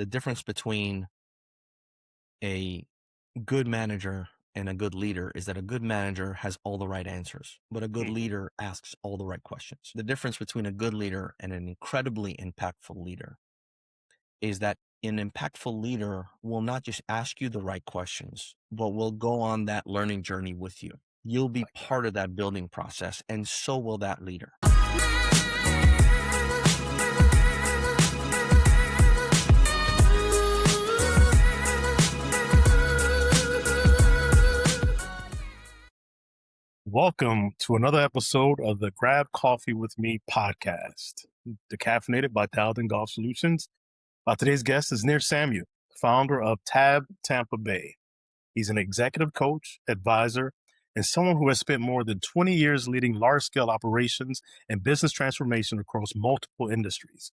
the difference between a good manager and a good leader is that a good manager has all the right answers, but a good Mhm. leader asks all the right questions. The difference between a good leader and an incredibly impactful leader is that an impactful leader will not just ask you the right questions, but will go on that learning journey with you. You'll be Like that. part of that building process, and so will that leader. Welcome to another episode of the Grab Coffee with Me podcast, decaffeinated by Dalton Golf Solutions. Today's guest is Nir Samuel, founder of TAB Tampa Bay. He's an executive coach, advisor, and someone who has spent more than 20 years leading large-scale operations and business transformation across multiple industries.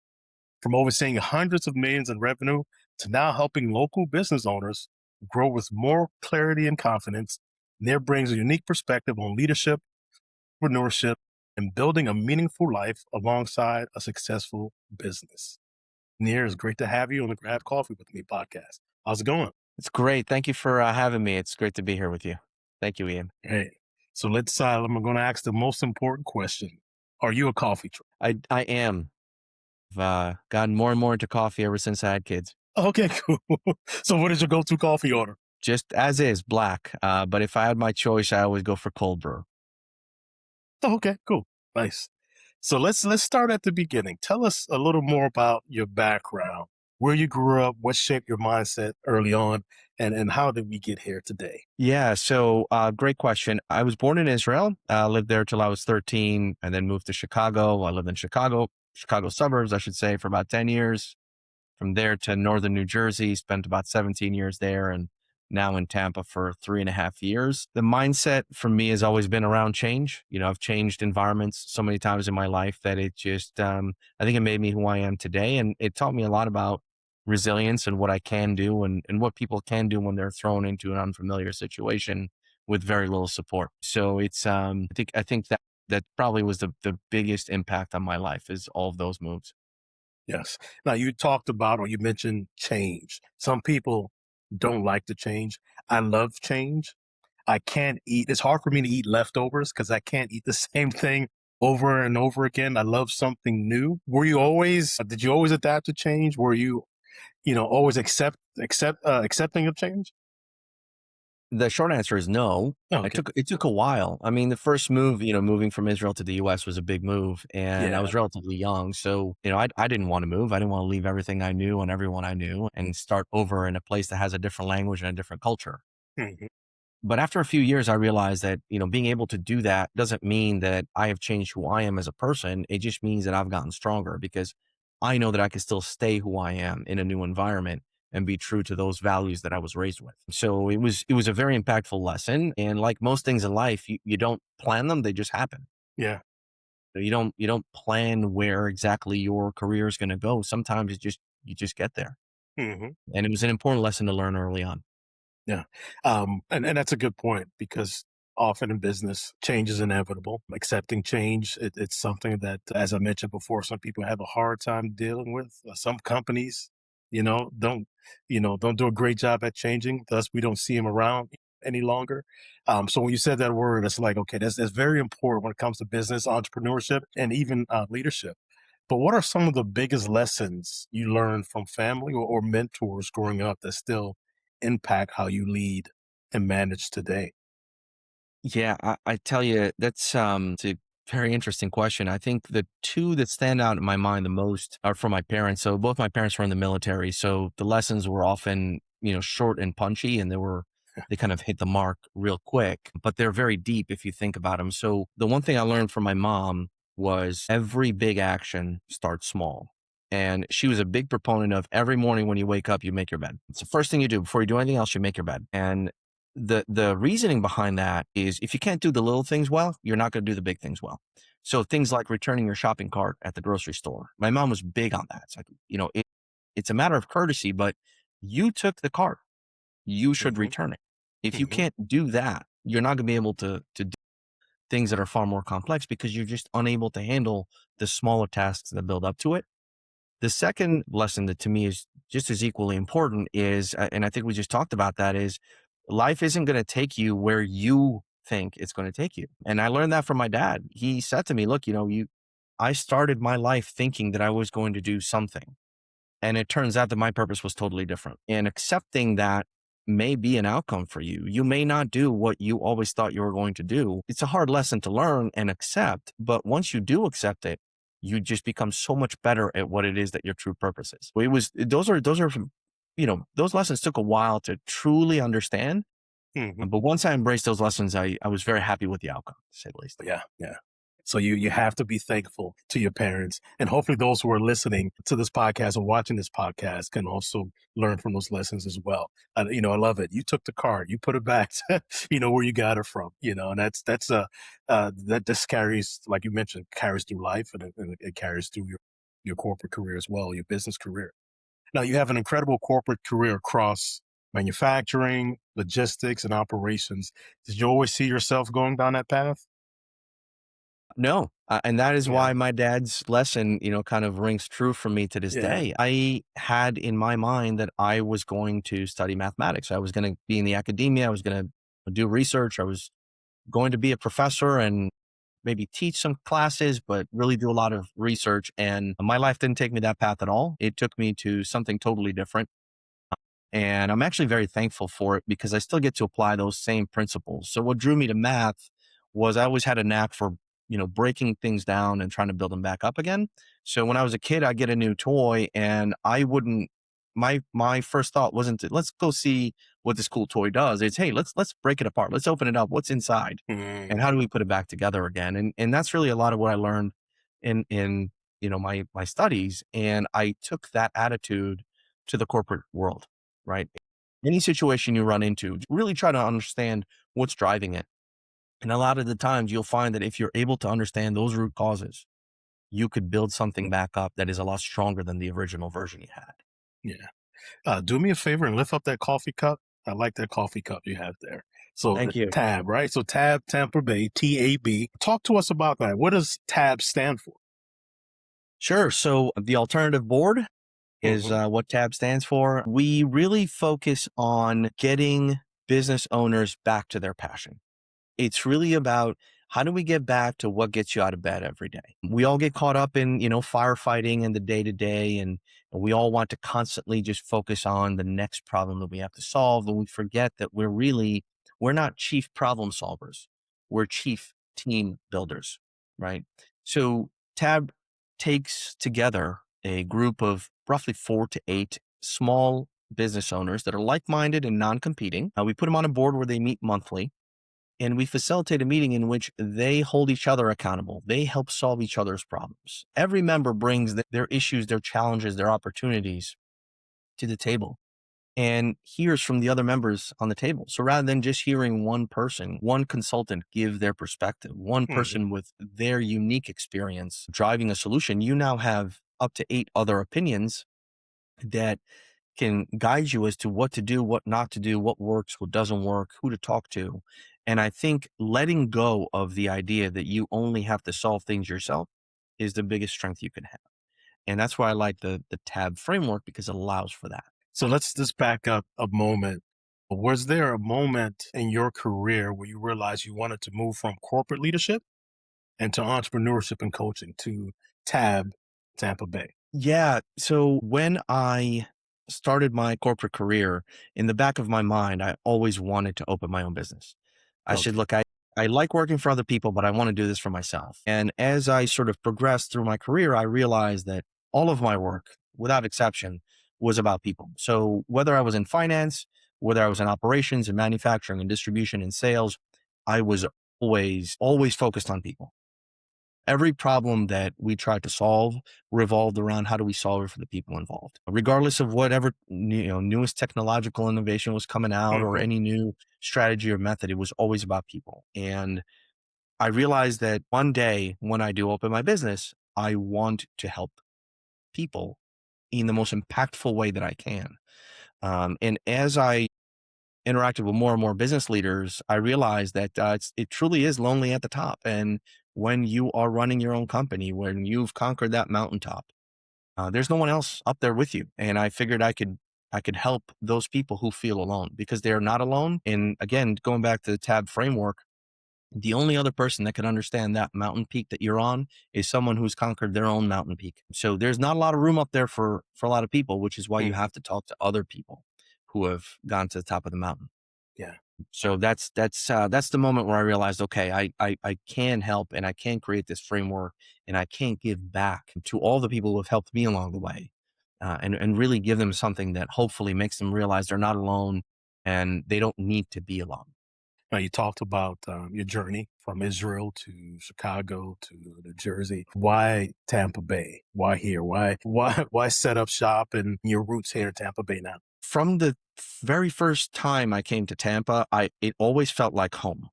From overseeing hundreds of millions in revenue to now helping local business owners grow with more clarity and confidence, Nir brings a unique perspective on leadership, entrepreneurship, and building a meaningful life alongside a successful business. Nir, it's great to have you on the Grab Coffee with Me podcast. How's it going? It's great. Thank you for having me. It's great to be here with you. Thank you, Ian. Hey, so I'm going to ask the most important question. Are you a coffee drinker? I am. I've gotten more and more into coffee ever since I had kids. Okay, cool. So what is your go-to coffee order? Just as is, black. But if I had my choice, I always go for cold brew. Oh, okay, cool. Nice. So let's start at the beginning. Tell us a little more about your background, where you grew up, what shaped your mindset early on, and how did we get here today? Yeah, so great question. I was born in Israel, lived there till I was 13, and then moved to Chicago. I lived in Chicago suburbs, I should say, for about 10 years. From there to northern New Jersey, spent about 17 years there, and now in Tampa for 3.5 years. The mindset for me has always been around change. I've changed environments so many times in my life that it just, I think it made me who I am today. And it taught me a lot about resilience and what I can do and what people can do when they're thrown into an unfamiliar situation with very little support. So it's, I think that probably was the biggest impact on my life is all of those moves. Yes. Now you talked about or you mentioned change. Some people don't like to change. I love change. I can't eat. It's hard for me to eat leftovers because I can't eat the same thing over and over again. I love something new. Did you always adapt to change? Were you, always accepting of change? The short answer is no. Okay. It took a while. I mean, the first move, moving from Israel to the US was a big move, and I Yeah. was relatively young. So, I didn't want to move. I didn't want to leave everything I knew and everyone I knew and start over in a place that has a different language and a different culture. Mhm. But after a few years, I realized that, being able to do that doesn't mean that I have changed who I am as a person. It just means that I've gotten stronger because I know that I can still stay who I am in a new environment and be true to those values that I was raised with. So it was a very impactful lesson. And like most things in life, you don't plan them, they just happen. Yeah. So you don't plan where exactly your career is going to go. Sometimes you just get there. Mhm. And it was an important lesson to learn early on. Yeah. And that's a good point because often in business, change is inevitable. Accepting change, it's something that, as I mentioned before, some people have a hard time dealing with. Some companies, you know, don't, don't do a great job at changing. Thus, we don't see them around any longer. So when you said that word, it's like, okay, that's very important when it comes to business, entrepreneurship, and even leadership. But what are some of the biggest lessons you learned from family or mentors growing up that still impact how you lead and manage today? Yeah, I tell you, it's a very interesting question. I think the two that stand out in my mind the most are from my parents. So both my parents were in the military, so the lessons were often, short and punchy, and they kind of hit the mark real quick, but they're very deep if you think about them. So the one thing I learned from my mom was every big action starts small. And she was a big proponent of every morning when you wake up, you make your bed. It's the first thing you do before you do anything else, you make your bed. And the reasoning behind that is if you can't do the little things well, you're not going to do the big things well. So things like returning your shopping cart at the grocery store. My mom was big on that. It's like, it's a matter of courtesy, but you took the cart. You should Hmm. return it. If you Hmm. can't do that, you're not going to be able to do things that are far more complex because you're just unable to handle the smaller tasks that build up to it. The second lesson that to me is just as equally important is, and I think we just talked about that, is life isn't going to take you where you think it's going to take you. And I learned that from my dad. He said to me, look, I started my life thinking that I was going to do something. And it turns out that my purpose was totally different. And accepting that may be an outcome for you. You may not do what you always thought you were going to do. It's a hard lesson to learn and accept. But once you do accept it, you just become so much better at what it is that your true purpose is. Those lessons took a while to truly understand. Hmm. But once I embraced those lessons, I was very happy with the outcome, to say the least. Yeah, yeah. So you have to be thankful to your parents, and hopefully those who are listening to this podcast or watching this podcast can also learn from those lessons as well. I love it. You took the card, you put it back, where you got it from. And that just carries, like you mentioned, carries through life, and it carries through your corporate career as well, your business career. Now you have an incredible corporate career across manufacturing, logistics, and operations. Did you always see yourself going down that path? No, and that is Yeah. why my dad's lesson, kind of rings true for me to this Yeah. day. I had in my mind that I was going to study mathematics. I was going to be in the academia. I was going to do research. I was going to be a professor and maybe teach some classes, but really do a lot of research. And my life didn't take me that path at all. It took me to something totally different. And I'm actually very thankful for it because I still get to apply those same principles. So what drew me to math was I always had a knack for, breaking things down and trying to build them back up again. So when I was a kid, I get a new toy and I wouldn't, my first thought wasn't to, let's go see what this cool toy does. It's, hey, let's break it apart. Let's open it up. What's inside and Mm. how do we put it back together again? And that's really a lot of what I learned in, my studies. And I took that attitude to the corporate world, right? Any situation you run into, really try to understand what's driving it. And a lot of the times you'll find that if you're able to understand those root causes, you could build something back up that is a lot stronger than the original version you had. Yeah. Do me a favor and lift up that coffee cup. I like that coffee cup you have there. So Thank you. TAB, right? So TAB Tampa Bay, TAB. Talk to us about that. What does TAB stand for? Sure. So the alternative board is Hmm. what TAB stands for. We really focus on getting business owners back to their passion. It's really about how do we get back to what gets you out of bed every day? We all get caught up in, firefighting and the day to day, and we all want to constantly just focus on the next problem that we have to solve. And we forget that we're not chief problem solvers. We're chief team builders, right? So TAB takes together a group of roughly 4 to 8 small business owners that are like-minded and non-competing. We put them on a board where they meet monthly and we facilitate a meeting in which they hold each other accountable. They help solve each other's problems. Every member brings their issues, their challenges, their opportunities to the table and hears from the other members on the table. So rather than just hearing one person, one consultant give their perspective, one Hmm. person with their unique experience driving a solution, you now have up to 8 other opinions that can guide you as to what to do, what not to do, what works, what doesn't work, who to talk to. And I think letting go of the idea that you only have to solve things yourself is the biggest strength you can have. And that's why I like the TAB framework because it allows for that. So let's just back up a moment. Was there a moment in your career where you realized you wanted to move from corporate leadership into entrepreneurship and coaching to TAB Tampa Bay? Yeah. So when I started my corporate career, in the back of my mind, I always wanted to open my own business. I said, Okay. look, I like working for other people, but I want to do this for myself. And as I sort of progressed through my career, I realized that all of my work, without exception, was about people. So whether I was in finance, whether I was in operations and manufacturing and distribution and sales, I was always focused on people. Every problem that we tried to solve revolved around how do we solve it for the people involved, regardless of whatever newest technological innovation was coming out or Hmm. any new strategy or method. It was always about people. And I realized that one day when I do open my business, I want to help people in the most impactful way that I can. And as I interacted with more and more business leaders, I realized that it truly is lonely at the top. And when you are running your own company, when you've conquered that mountaintop, There's no one else up there with you. And I figured I could help those people who feel alone because they're not alone. And again, going back to the TAB framework, the only other person that can understand that mountain peak that you're on is someone who's conquered their own mountain peak. So there's not a lot of room up there for a lot of people, which is why you Mhm. have to talk to other people who have gone to the top of the mountain. Yeah. So that's the moment where I realized, okay, I can help and I can create this framework and I can give back to all the people who have helped me along the way, and really give them something that hopefully makes them realize they're not alone and they don't need to be alone. Now, you talked about your journey from Israel to Chicago to New Jersey. Why Tampa Bay? Why here? Why set up shop and your roots here in Tampa Bay now? From the very first time I came to Tampa, I it always felt like home.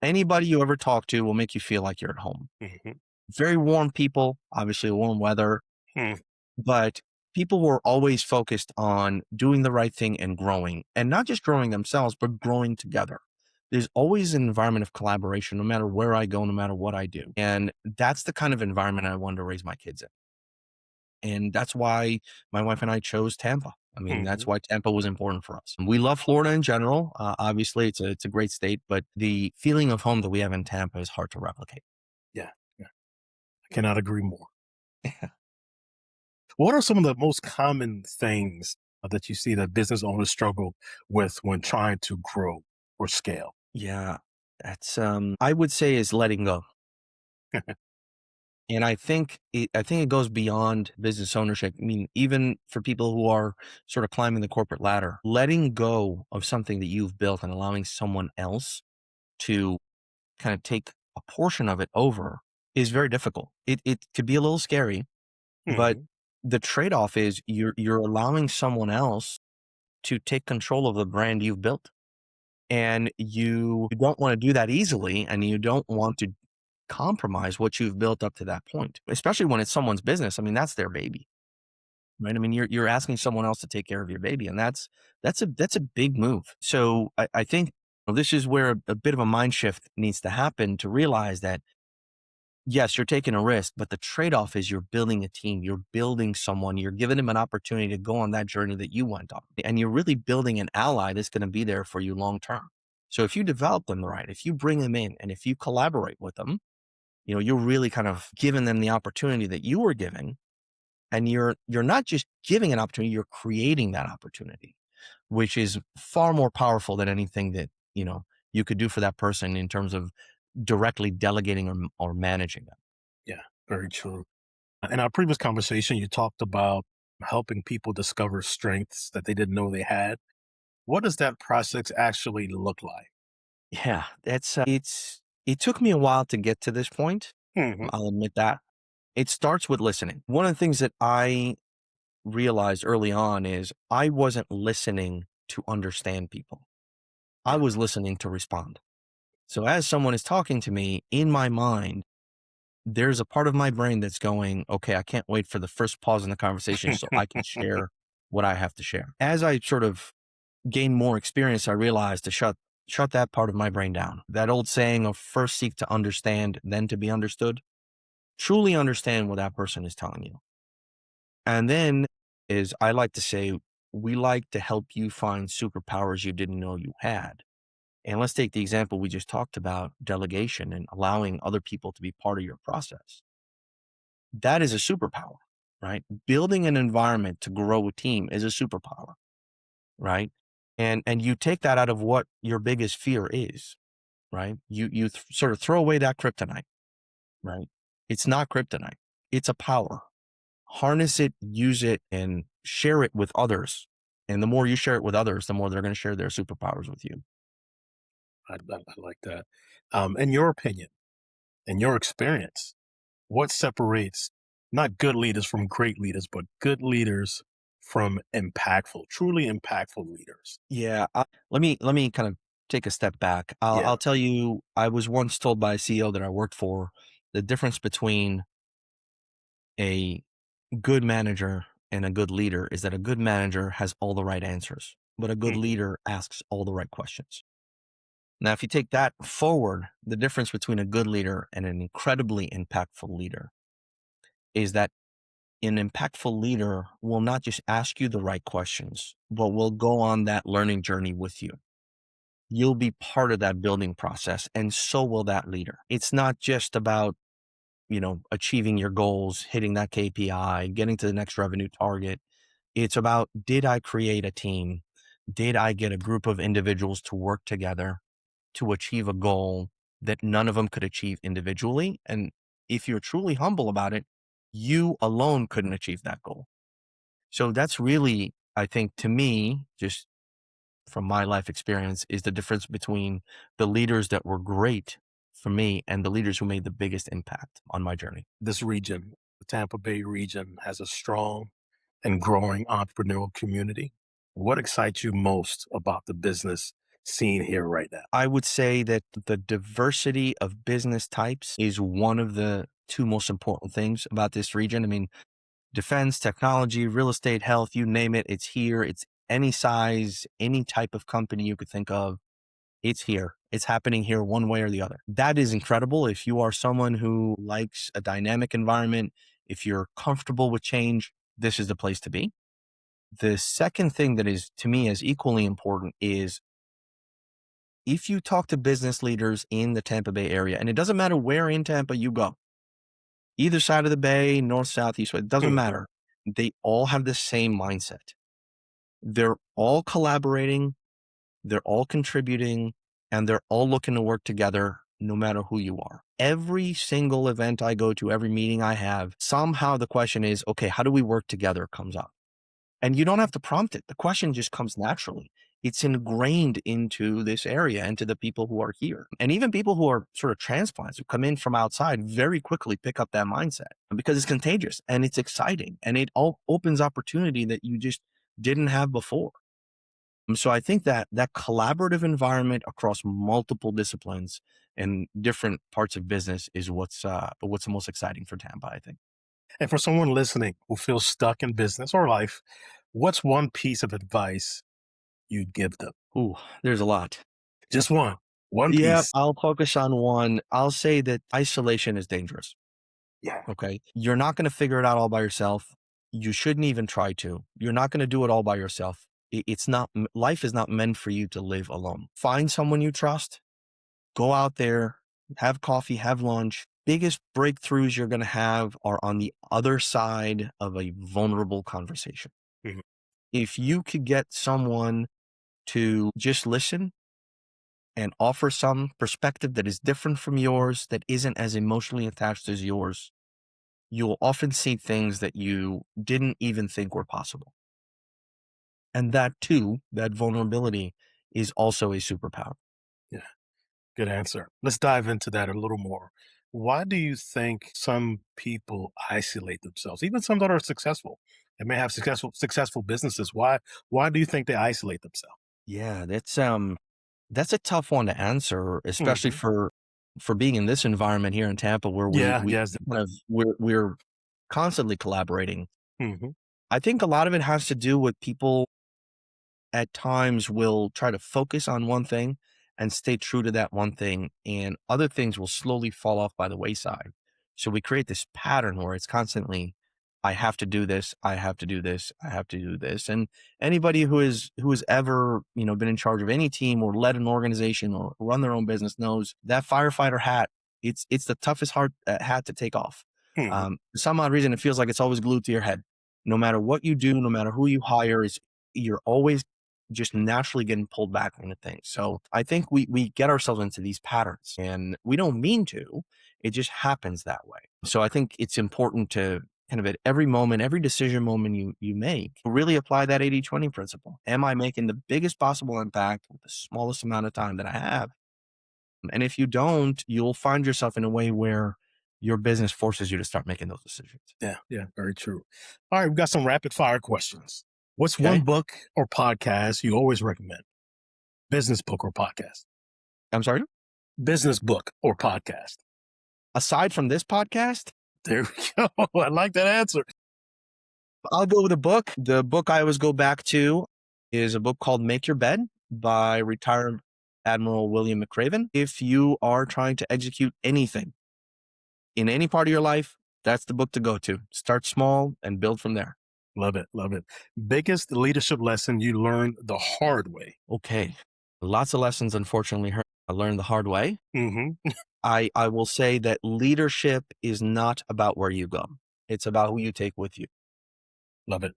Anybody you ever talk to will make you feel like you're at home. Hmm. Very warm people, obviously warm weather, Hmm. but people were always focused on doing the right thing and growing, and not just growing themselves, but growing together. There's always an environment of collaboration, no matter where I go, no matter what I do. And that's the kind of environment I wanted to raise my kids in. And that's why my wife and I chose Tampa. I mean, that's Hmm. why Tampa was important for us. We love Florida in general. Obviously, it's a great state, but the feeling of home that we have in Tampa is hard to replicate. Yeah, yeah, I cannot agree more. What are some of the most common things that you see that business owners struggle with when trying to grow or scale? Yeah, that's I would say is letting go. And I think it goes beyond business ownership. I mean, even for people who are sort of climbing the corporate ladder, letting go of something that you've built and allowing someone else to kind of take a portion of it over is very difficult. It could be a little scary, but Hmm. the trade-off is you're allowing someone else to take control of the brand you've built. And you don't want to do that easily, and you don't want to compromise what you've built up to that point, especially when it's someone's business. I mean, that's their baby, right? I mean, you're asking someone else to take care of your baby, and that's a big move. So I think this is where a bit of a mind shift needs to happen to realize that yes, you're taking a risk, but the trade-off is you're building a team, you're building someone, you're giving them an opportunity to go on that journey that you went on. And you're really building an ally that's going to be there for you long term. So if you develop them right, if you bring them in and if you collaborate with them, you're really kind of giving them the opportunity that you were giving. And you're not just giving an opportunity, you're creating that opportunity, which is far more powerful than anything that, you could do for that person in terms of directly delegating or managing them. Yeah, very true. In our previous conversation, you talked about helping people discover strengths that they didn't know they had. What does that process actually look like? Yeah, it took me a while to get to this point. Hmm. I'll admit that. It starts with listening. One of the things that I realized early on is I wasn't listening to understand people. I Yeah. was listening to respond. So as someone is talking to me in my mind, there's a part of my brain that's going, okay, I can't wait for the first pause in the conversation so I can share what I have to share. As I sort of gain more experience, I realized to shut that part of my brain down. That old saying of first seek to understand, then to be understood. Truly understand what that person is telling you. And then is I like to say, we like to help you find superpowers you didn't know you had. And let's take the example we just talked about, delegation and allowing other people to be part of your process. That is a superpower, right? Building an environment to grow a team is a superpower, right? And you take that out of what your biggest fear is, right? You sort of throw away that kryptonite, right? It's not kryptonite. It's a power. Harness it, use it, and share it with others. And the more you share it with others, the more they're going to share their superpowers with you. I like that. In your opinion, in your experience, what separates not good leaders from great leaders, but good leaders from impactful, truly impactful leaders? Yeah, let me kind of take a step back. I'll Yeah. I'll tell you, I was once told by a CEO that I worked for the difference between a good manager and a good leader is that a good manager has all the right answers, but a good Hmm. leader asks all the right questions. Now, if you take that forward, the difference between a good leader and an incredibly impactful leader is that an impactful leader will not just ask you the right questions, but will go on that learning journey with you. You'll be part of that building process, and so will that leader. It's not just about, achieving your goals, hitting that KPI, getting to the next revenue target. It's about, did I create a team? Did I get a group of individuals to work together to achieve a goal that none of them could achieve individually? And if you're truly humble about it, you alone couldn't achieve that goal. So that's really, I think, to me, just from my life experience, is the difference between the leaders that were great for me and the leaders who made the biggest impact on my journey. This region, the Tampa Bay region, has a strong and growing entrepreneurial community. What excites you most about the business scene here right now? I would say that the diversity of business types is one of the two most important things about this region. I mean, defense, technology, real estate, health, you name it, it's here. It's any size, any type of company you could think of. It's here. It's happening here one way or the other. That is incredible. If you are someone who likes a dynamic environment, if you're comfortable with change, this is the place to be. The second thing that is, to me, is equally important is, if you talk to business leaders in the Tampa Bay area, and it doesn't matter where in Tampa you go, either side of the bay, north, south, east, west, it doesn't Mhm. matter. They all have the same mindset. They're all collaborating, they're all contributing, and they're all looking to work together no matter who you are. Every single event I go to, every meeting I have, somehow the question is, okay, how do we work together comes up. And you don't have to prompt it. The question just comes naturally. It's ingrained into this area and to the people who are here. And even people who are sort of transplants who come in from outside very quickly pick up that mindset because it's contagious and it's exciting and it all opens opportunity that you just didn't have before. So I think that that collaborative environment across multiple disciplines and different parts of business is what's the most exciting for Tampa, I think. And for someone listening who feels stuck in business or life, what's one piece of advice you'd give them? Ooh, there's a lot. Just one Yeah, piece. I'll focus on one. I'll say that isolation is dangerous. Yeah. Okay. You're not going to figure it out all by yourself. You shouldn't even try to. You're not going to do it all by yourself. It's not, life is not meant for you to live alone. Find someone you trust, go out there, have coffee, have lunch. Biggest breakthroughs you're going to have are on the other side of a vulnerable conversation. Mhm. If you could get someone to just listen and offer some perspective that is different from yours, that isn't as emotionally attached as yours, you'll often see things that you didn't even think were possible. And that too, that vulnerability is also a superpower. Yeah. Good answer. Let's dive into that a little more. Why do you think some people isolate themselves, even some that are successful? They may have successful businesses. Why do you think they isolate themselves? Yeah, that's a tough one to answer, especially Hmm. for being in this environment here in Tampa where we Yeah, we yes. kind of we're constantly collaborating. Hmm. I think a lot of it has to do with people at times will try to focus on one thing and stay true to that one thing, and other things will slowly fall off by the wayside. So we create this pattern where it's constantly, I have to do this, I have to do this, I have to do this. And anybody who has ever, been in charge of any team or led an organization or run their own business knows that firefighter hat, it's the toughest hat to take off. Hmm. For some odd reason, it feels like it's always glued to your head. No matter what you do, no matter who you hire, is you're always just naturally getting pulled back into things. So I think we get ourselves into these patterns and we don't mean to. It just happens that way. So I think it's important to kind of at every moment, every decision moment you make, really apply that 80-20 principle. Am I making the biggest possible impact with the smallest amount of time that I have? And if you don't, you'll find yourself in a way where your business forces you to start making those decisions. Yeah, yeah, very true. All right, we've got some rapid fire questions. What's one Okay. book or podcast you always recommend? Business book or podcast? I'm sorry. Business book or podcast? Aside from this podcast, There we go. I like that answer. I'll go with a book. The book I always go back to is a book called Make Your Bed by retired Admiral William McRaven. If you are trying to execute anything in any part of your life, That's the book to go to. Start small and build from there. Love it. Love it. Biggest leadership lesson you learned the hard way. Okay. Lots of lessons, unfortunately, I learned the hard way. Mm-hmm. I will say that leadership is not about where you go. It's about who you take with you. Love it.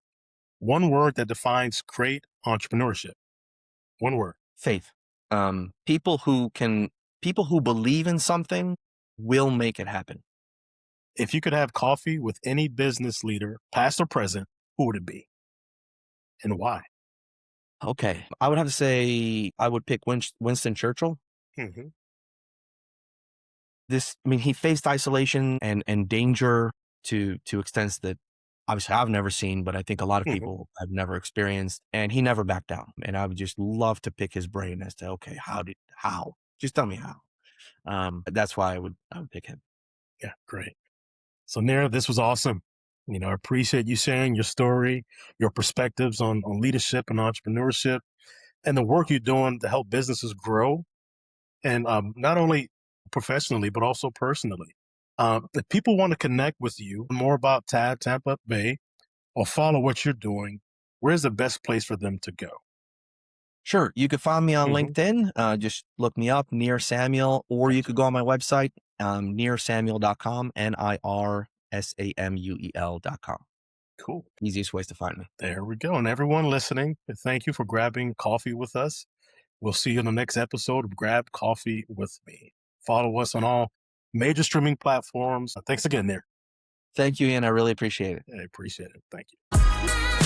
One word that defines great entrepreneurship. One word. Faith. People who believe in something will make it happen. If you could have coffee with any business leader, past or present, who would it be and why? Okay. I would have to say I would pick Winston Churchill. Mm-hmm. He faced isolation and danger to extents that obviously I've never seen, but I think a lot of Mm-hmm. people have never experienced. And he never backed down. And I would just love to pick his brain as to, okay, how? Just tell me how. That's why I would pick him. Yeah, great. So, Nir, this was awesome. I appreciate you sharing your story, your perspectives on leadership and entrepreneurship, and the work you're doing to help businesses grow, and not only professionally but also personally. If people want to connect with you more about TAB Tampa Bay or follow what you're doing, where's the best place for them to go? Sure. You could find me on Hmm. LinkedIn. Just look me up, Nir Samuel, or you Gotcha. could go on my website, nirsamuel.com, NIRSAMUEL.com. Cool. Easiest ways to find me. There we go. And everyone listening, thank you for grabbing coffee with us. We'll see you in the next episode of Grab Coffee with Me. Follow us on all major streaming platforms. Thanks again, there. Thank you, Ian. I really appreciate it. I appreciate it. Thank you.